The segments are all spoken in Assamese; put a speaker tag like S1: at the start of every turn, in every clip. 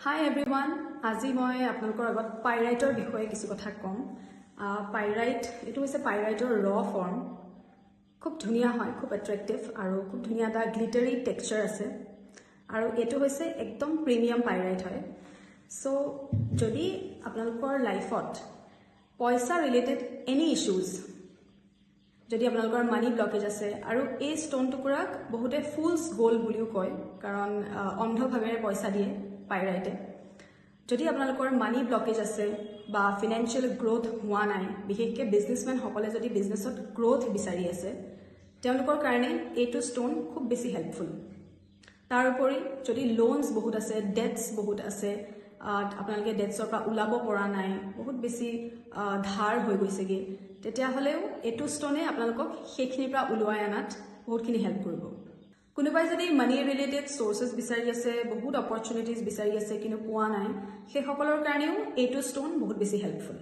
S1: Hi everyone, আজি মই আপোনালোকৰ আগত পাইৰাইটৰ বিষয়ে কিছু কথা কম। পাইৰাইট এটো হৈছে পাইৰাইটৰ ৰ ফৰ্ম। খুব ধুনীয়া হয়, খুব এট্ৰেক্টিভ আৰু খুব ধুনীয়া এটা গ্লিটাৰী টেক্সচাৰ আছে। আৰু এটো হৈছে একদম প্ৰিমিয়াম পাইৰাইট হয়। সো যদি আপোনালোকৰ লাইফত পইচা ৰিলেটেড এনি ইস্যুজ যদি আপোনালোকৰ মানি ব্লকেজ আছে আৰু এই ষ্টোন টুকুৰাক বহুতে ফুলছ গোল্ড বুলিও কয় কাৰণ অন্ধভাৱে পইচা দিয়ে পাইৰাইটে। যদি আপোনালোকৰ মানি ব্লকেজ আছে বা ফিনান্সিয়েল গ্ৰোথ হোৱা নাই, বিশেষকৈ বিজনেছমেনসকলে যদি বিজনেছত গ্ৰোথ বিচাৰি আছে, তেওঁলোকৰ কাৰণে এইটো ষ্টোন খুব বেছি হেল্পফুল। তাৰ উপৰি যদি লোনছ বহুত আছে, ডেটছ বহুত আছে, আপোনালোকে ডেটছৰ পৰা ওলাব পৰা নাই, বহুত বেছি ধাৰ হৈ গৈছেগৈ, তেতিয়াহ'লেও এইটো ষ্টোনে আপোনালোকক সেইখিনিৰ পৰা ওলোৱাই অনাত বহুতখিনি হেল্প কৰিব। কোনোবাই যদি মানি ৰিলেটেড চ'ৰ্চেছ বিচাৰি আছে, বহুত অপৰচুনিটিজ বিচাৰি আছে কিন্তু পোৱা নাই, সেইসকলৰ কাৰণেও এইটো ষ্টোন বহুত বেছি হেল্পফুল।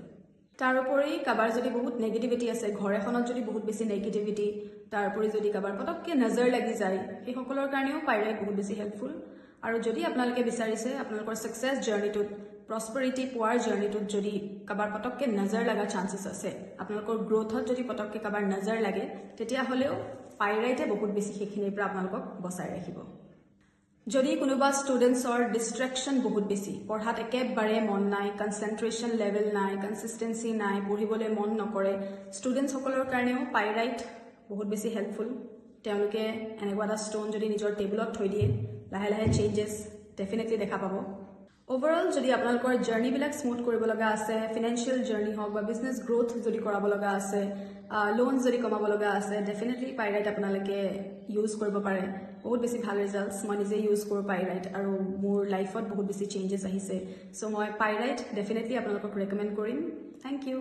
S1: তাৰ উপৰি কাৰোবাৰ যদি বহুত নেগেটিভিটি আছে, ঘৰ এখনত যদি বহুত বেছি নেগেটিভিটি, তাৰ উপৰি যদি কাৰোবাৰ পটককৈ নজৰ লাগি যায়, সেইসকলৰ কাৰণেও পাইৰাইট বহুত বেছি হেল্পফুল। আৰু যদি আপোনালোকে বিচাৰিছে আপোনালোকৰ ছাকচেছ জাৰ্নিটোত, প্ৰস্পাৰিটি পোৱাৰ জাৰ্নিটোত যদি কাৰোবাৰ পটককৈ নজৰ লগা চান্সেছ আছে, আপোনালোকৰ গ্ৰোথত যদি পটককৈ কাৰোবাৰ নজৰ লাগে, তেতিয়াহ'লেও পাইৰাইটে বহুত বেছি সেইখিনিৰ পৰা আপোনালোকক বচাই ৰাখিব। যদি কোনোবা ষ্টুডেণ্টছৰ ডিষ্ট্ৰেকশ্যন বহুত বেছি, পঢ়াত একেবাৰে মন নাই, কনচেনট্ৰেশ্যন লেভেল নাই, কনচিষ্টেঞ্চি নাই, পঢ়িবলৈ মন নকৰে, ষ্টুডেণ্টছসকলৰ কাৰণেও পাইৰাইট বহুত বেছি হেল্পফুল। তেওঁলোকে এনেকুৱা এটা ষ্টোন যদি নিজৰ টেবুলত থৈ দিয়ে, লাহে লাহে চেঞ্জেছ ডেফিনেটলি দেখা পাব। অভাৰঅল যদি আপোনালোকৰ জাৰ্নিবিলাক স্মুথ কৰিব লগা আছে, ফিনেন্সিয়েল জাৰ্নি হওক বা বিজনেছ গ্ৰোথ যদি কৰাব লগা আছে, লোনছ যদি কমাব লগা আছে, ডেফিনেটলি পাইৰাইট আপোনালোকে ইউজ কৰিব পাৰে। বহুত বেছি ভাল ৰিজাল্টছ, মই নিজে ইউজ কৰোঁ পাইৰাইট আৰু মোৰ লাইফত বহুত বেছি চেঞ্জেছ আহিছে। চ' মই পাইৰাইট ডেফিনেটলি আপোনালোকক ৰেকমেণ্ড কৰিম। Thank U.